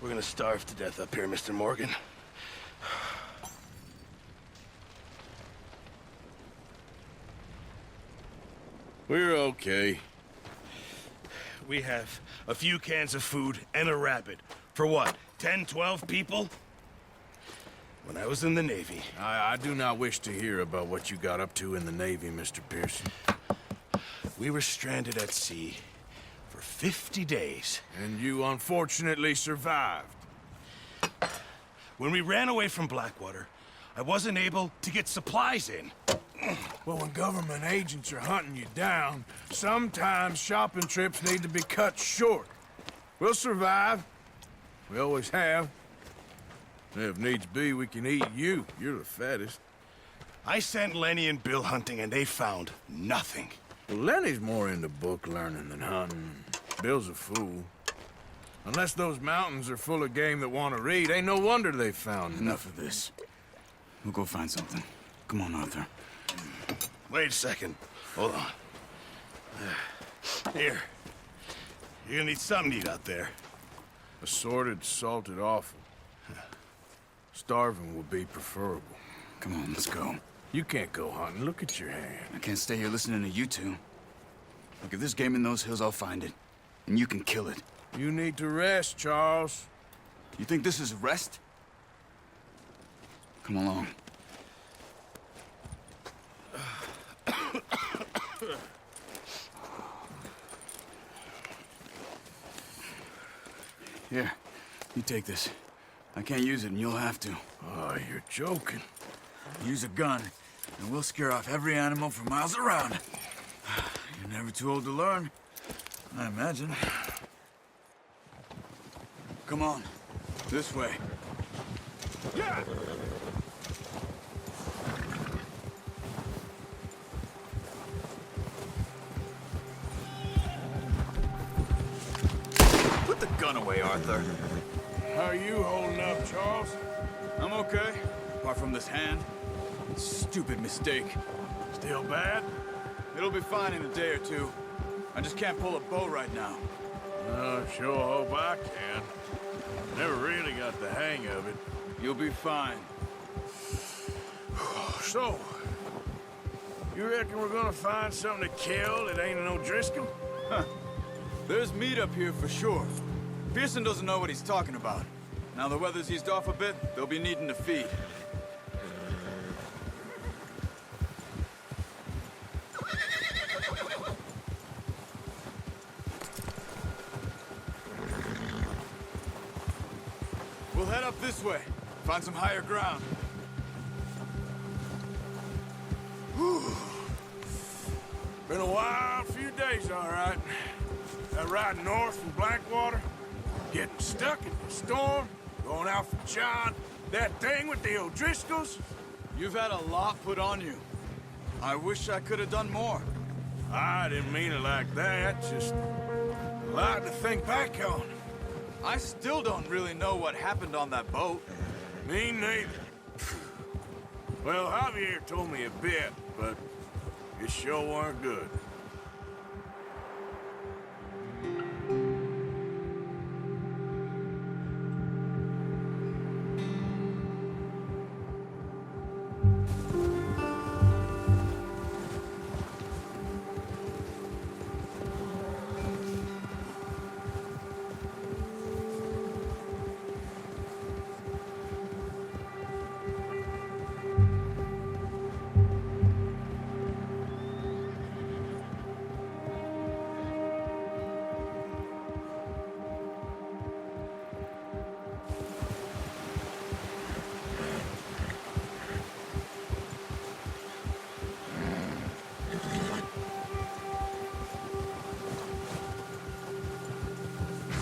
We're gonna starve to death up here, Mr. Morgan. We're okay. We have a few cans of food and a rabbit. For what, 10, 12 people? When I was in the Navy... I do not wish to hear about what you got up to in the Navy, Mr. Pearson. We were stranded at sea for 50 days. And you unfortunately survived. When we ran away from Blackwater, I wasn't able to get supplies in. Well, when government agents are hunting you down, sometimes shopping trips need to be cut short. We'll survive. We always have. If needs be, we can eat you. You're the fattest. I sent Lenny and Bill hunting, and they found nothing. Well, Lenny's more into book learning than hunting. Bill's a fool. Unless those mountains are full of game that want to read, ain't no wonder they found Enough of this. We'll go find something. Come on, Arthur. Wait a second. Hold on. Here. You're gonna need something to eat out there. Assorted, salted offal. Starving will be preferable. Come on, let's go. You can't go hunting. Look at your hand. I can't stay here listening to you two. Look, if there's game in those hills, I'll find it. And you can kill it. You need to rest, Charles. You think this is rest? Come along. Here, you take this. I can't use it, and you'll have to. Oh, you're joking. Use a gun, and we'll scare off every animal for miles around. You're never too old to learn, I imagine. Come on, this way. Yeah! Put the gun away, Arthur. How are you holding up, Charles? I'm okay, apart from this hand. Stupid mistake. Still bad? It'll be fine in a day or two. I just can't pull a bow right now. Sure hope I can. Never really got the hang of it. You'll be fine. So, you reckon we're gonna find something to kill that ain't an O'Driscoll? Huh. There's meat up here for sure. Pearson doesn't know what he's talking about. Now the weather's eased off a bit, they'll be needing to feed. We'll head up this way, find some higher ground. Whew. Been a wild few days, all right. That ride north from Blackwater, getting stuck in the storm, going out for John, that thing with the O'Driscolls. You've had a lot put on you. I wish I could have done more. I didn't mean it like that, just a lot to think back on. I still don't really know what happened on that boat. Me neither. Well, Javier told me a bit, but it sure weren't good.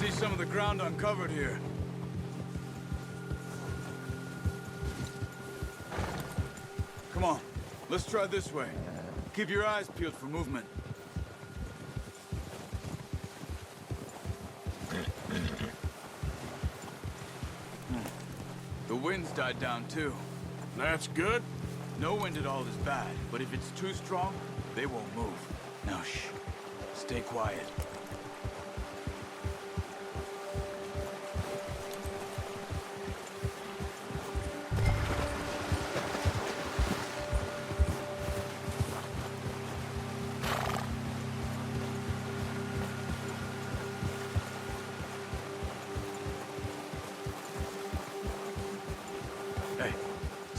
See some of the ground uncovered here. Come on, let's try this way. Keep your eyes peeled for movement. The wind's died down too. That's good. No wind at all is bad, but if it's too strong, they won't move. Now shh, stay quiet.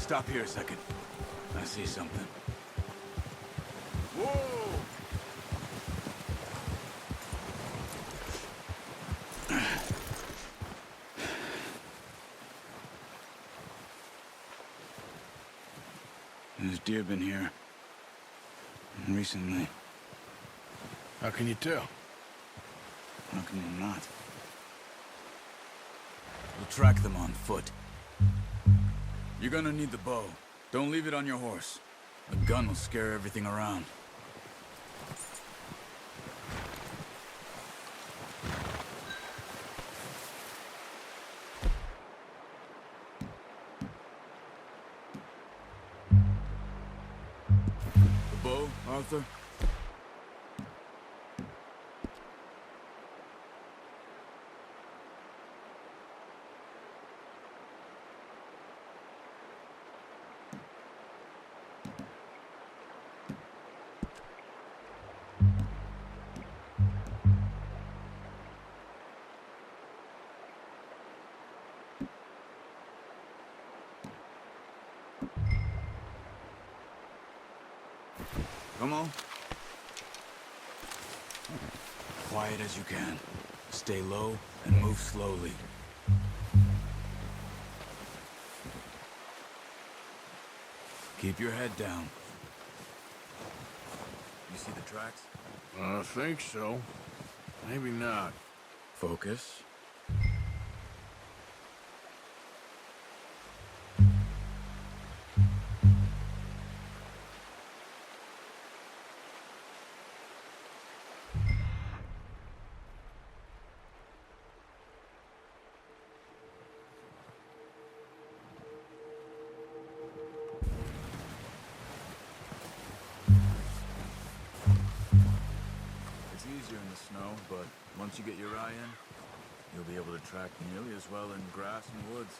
Stop here a second. I see something. Whoa! There's deer been here. Recently. How can you tell? How can you not? We'll track them on foot. You're gonna need the bow. Don't leave it on your horse. A gun will scare everything around. The bow, Arthur? Come on. Quiet as you can. Stay low and move slowly. Keep your head down. You see the tracks? I think so. Maybe not. Focus. It's easier in the snow, but once you get your eye in, you'll be able to track nearly as well in grass and woods.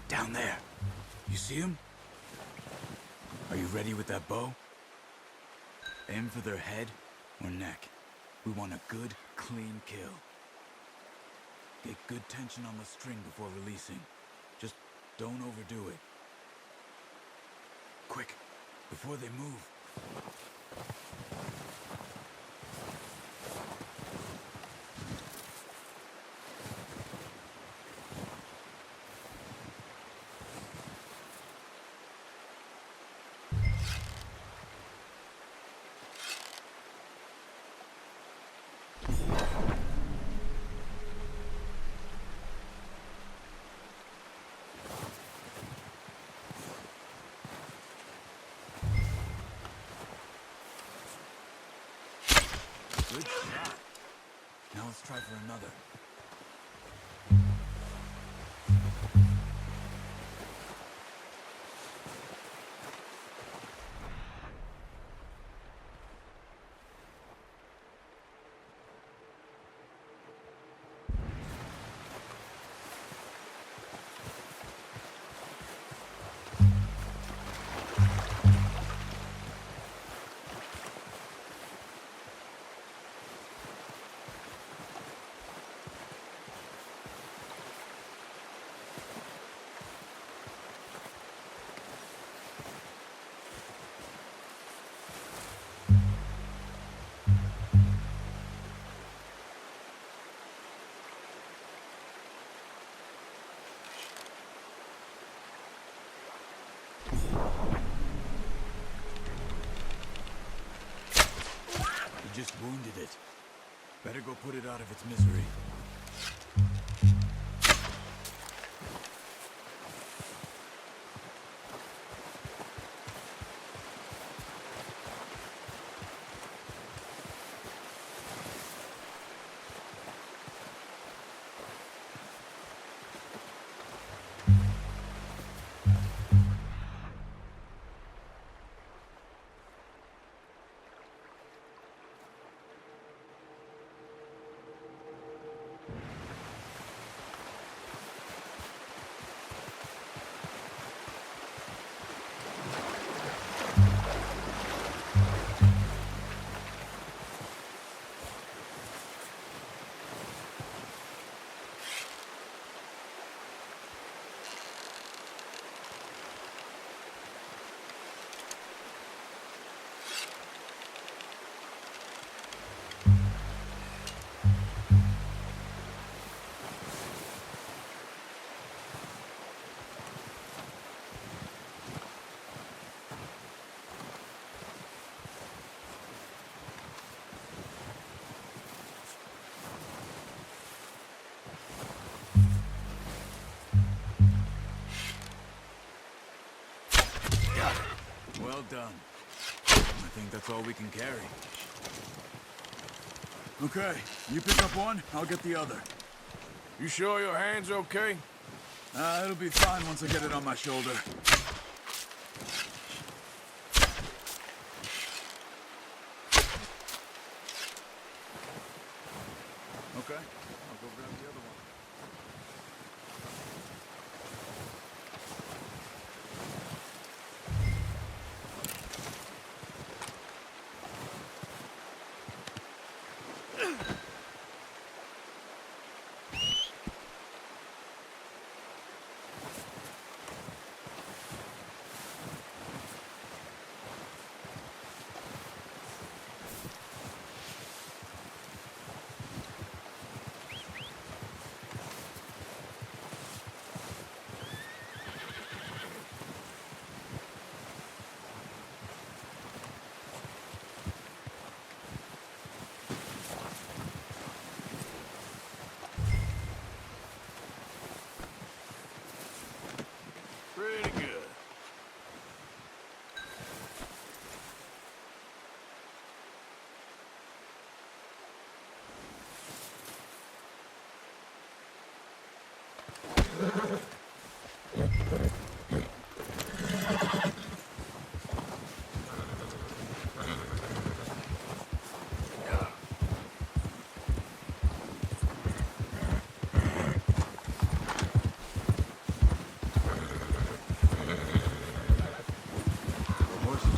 Down there. You see him? Are you ready with that bow? Aim for their head or neck. We want a good, clean kill. Get good tension on the string before releasing. Just don't overdo it. Quick, before they move. Good shot. Now let's try for another. You just wounded it. Better go put it out of its misery. Well done. I think that's all we can carry. Okay, you pick up one, I'll get the other. You sure your hand's okay? It'll be fine once I get it on my shoulder. Okay, I'll go grab the other one. Pretty good.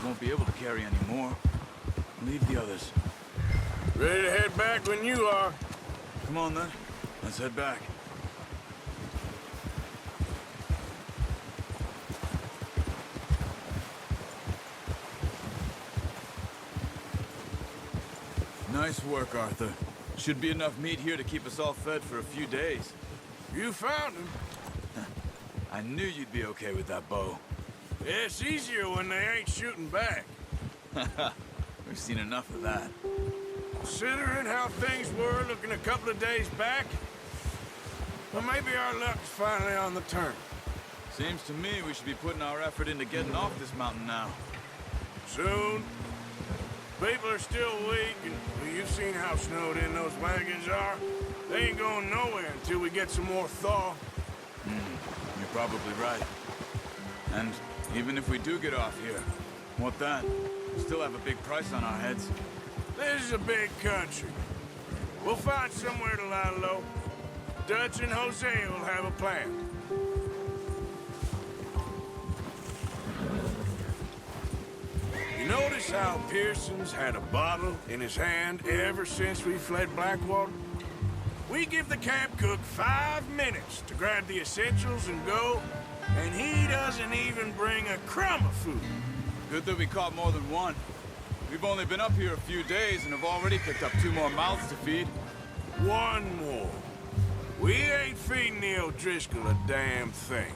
Won't be able to carry any more. Leave the others. Ready to head back when you are. Come on then. Let's head back. Nice work, Arthur. Should be enough meat here to keep us all fed for a few days. You found him. I knew you'd be okay with that bow. Yeah, it's easier when they ain't shooting back. We've seen enough of that. Considering how things were looking a couple of days back, well, maybe our luck's finally on the turn. Seems to me we should be putting our effort into getting off this mountain now. Soon. People are still weak, and well, you've seen how snowed in those wagons are. They ain't going nowhere until we get some more thaw. You're probably right. And even if we do get off here, what then? We still have a big price on our heads. This is a big country. We'll find somewhere to lie low. Dutch and Hosea will have a plan. You notice how Pearson's had a bottle in his hand ever since we fled Blackwater? We give the camp cook 5 minutes to grab the essentials and go, and he doesn't even bring a crumb of food. Good that we caught more than one. We've only been up here a few days and have already picked up 2 more mouths to feed. One more. We ain't feeding the O'Driscoll a damn thing.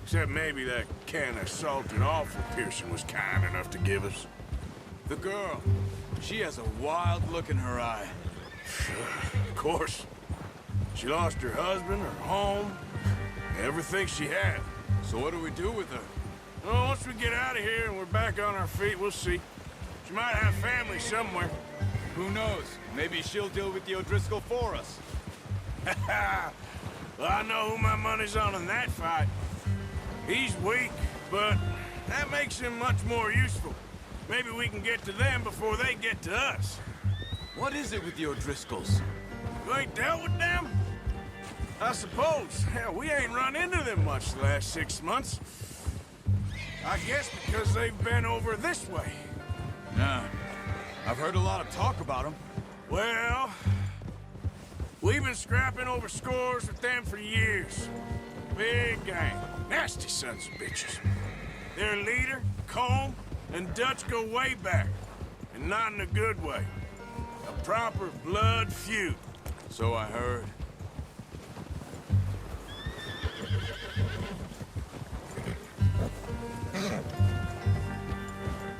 Except maybe that can of salted offal Pearson was kind enough to give us. The girl, she has a wild look in her eye. Of course. She lost her husband, her home, everything she had. So what do we do with her? Well, once we get out of here and we're back on our feet, we'll see. She might have family somewhere. Who knows? Maybe she'll deal with the O'Driscoll for us. Well, I know who my money's on in that fight. He's weak, but that makes him much more useful. Maybe we can get to them before they get to us. What is it with the O'Driscolls? You ain't dealt with them? I suppose. Hell, we ain't run into them much the last 6 months. I guess because they've been over this way. Nah. I've heard a lot of talk about them. Well, we've been scrapping over scores with them for years. Big gang. Nasty sons of bitches. Their leader, Colm, and Dutch go way back. And not in a good way. A proper blood feud. So I heard.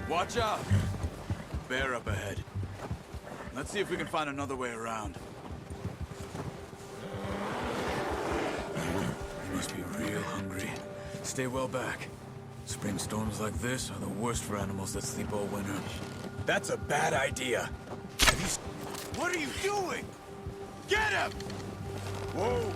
Watch out! Bear up ahead. Let's see if we can find another way around. They must be real hungry. Stay well back. Spring storms like this are the worst for animals that sleep all winter. That's a bad idea. Have you... What are you doing? Get him! Whoa!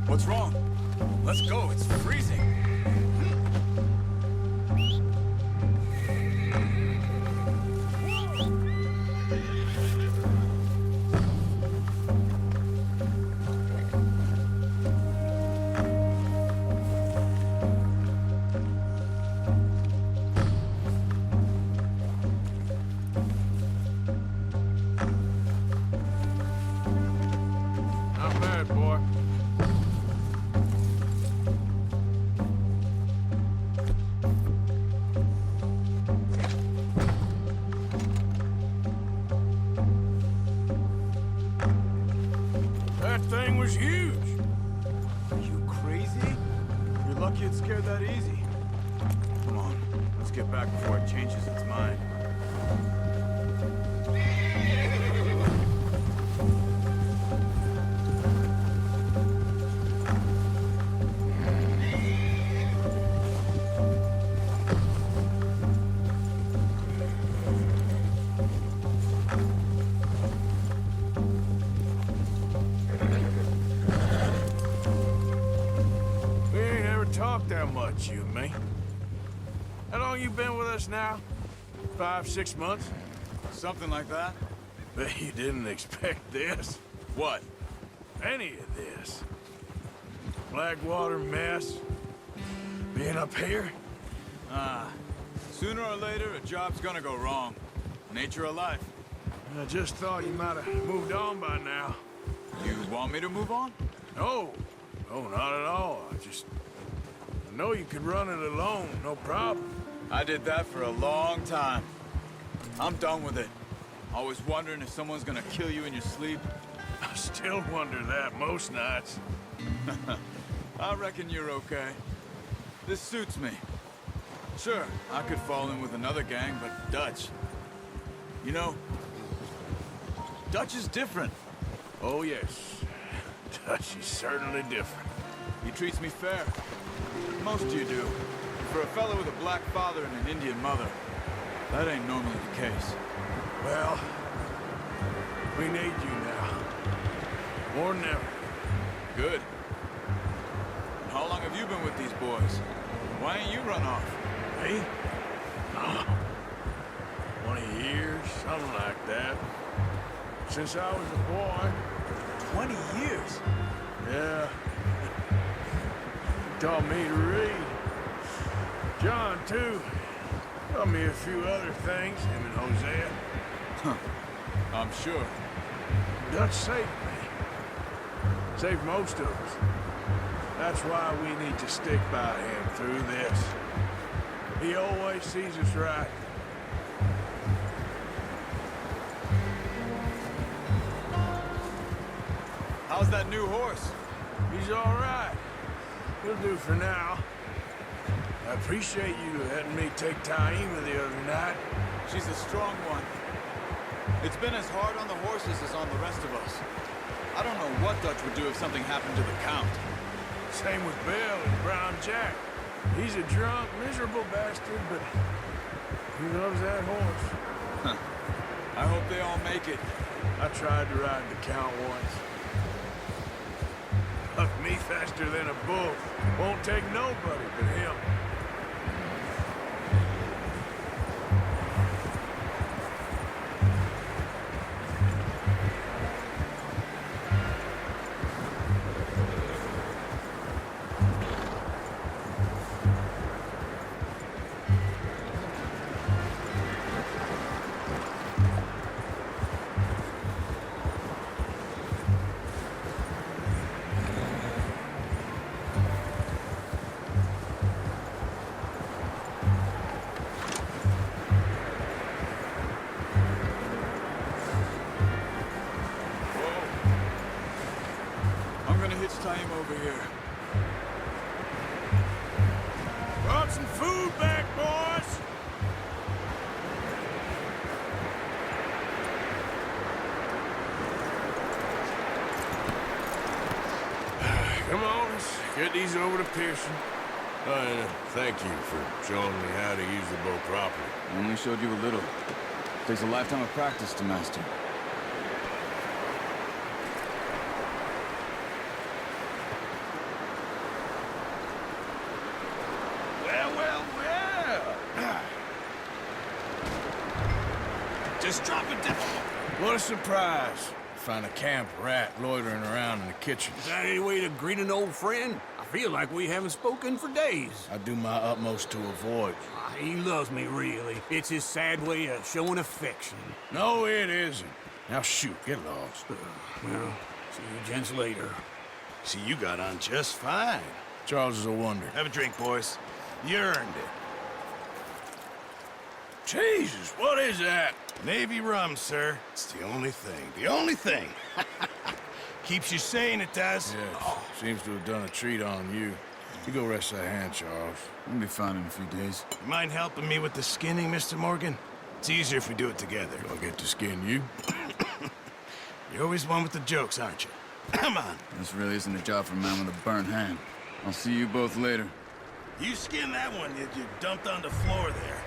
What's wrong? Let's go, it's freezing. Not bad, boy. That thing was huge. Are you crazy? You're lucky it scared that easy. Come on, let's get back before it changes its mind. We ain't ever talked that much, you and me. How long you been with us now? 5, 6 months? Something like that? Bet you didn't expect this. What? Any of this. Blackwater mess. Being up here? Sooner or later, a job's gonna go wrong. Nature of life. I just thought you might have moved on by now. You want me to move on? No. No, not at all. I know you could run it alone, no problem. I did that for a long time. I'm done with it. Always wondering if someone's gonna kill you in your sleep. I still wonder that most nights. I reckon you're okay. This suits me. Sure, I could fall in with another gang, but Dutch... You know, Dutch is different. Oh, yes. Dutch is certainly different. He treats me fair. Most of you do. For a fellow with a black father and an Indian mother, that ain't normally the case. Well, we need you now. More than ever. Good. And how long have you been with these boys? Why ain't you run off? Me? Oh, 20 years, something like that. Since I was a boy. 20 years? Yeah. He taught me to read. John, too. Taught me a few other things, him and Hosea. I'm sure. Dutch saved me. Saved most of us. That's why we need to stick by him through this. He always sees us right. How's that new horse? He's all right. He'll do for now. I appreciate you letting me take Taima the other night. She's a strong one. It's been as hard on the horses as on the rest of us. I don't know what Dutch would do if something happened to the Count. Same with Bill and Brown Jack. He's a drunk, miserable bastard, but he loves that horse. I hope they all make it. I tried to ride the Count once. Hucked me faster than a bull. Won't take nobody but him. want some food back, boys? Come on, let's get these over to Pearson. And thank you for showing me how to use the bow properly. I only showed you a little. Takes a lifetime of practice to master. Well, well, well. Just drop it down. What a surprise. Find a camp rat loitering around in the kitchen. Is that any way to greet an old friend? I feel like we haven't spoken for days. I do my utmost to avoid you. He loves me, really. It's his sad way of showing affection. No, it isn't. Now shoot, get lost. Well, see you gents later. See, you got on just fine. Charles is a wonder. Have a drink, boys. You earned it. Jesus, what is that? Navy rum, sir. It's the only thing. The only thing. Keeps you sane, it does. Yes, seems to have done a treat on you. You go rest that hand, Charles. We'll be fine in a few days. You mind helping me with the skinning, Mr. Morgan? It's easier if we do it together. Do I get to skin you? You're always one with the jokes, aren't you? Come on. This really isn't a job for a man with a burnt hand. I'll see you both later. You skin that one you dumped on the floor there.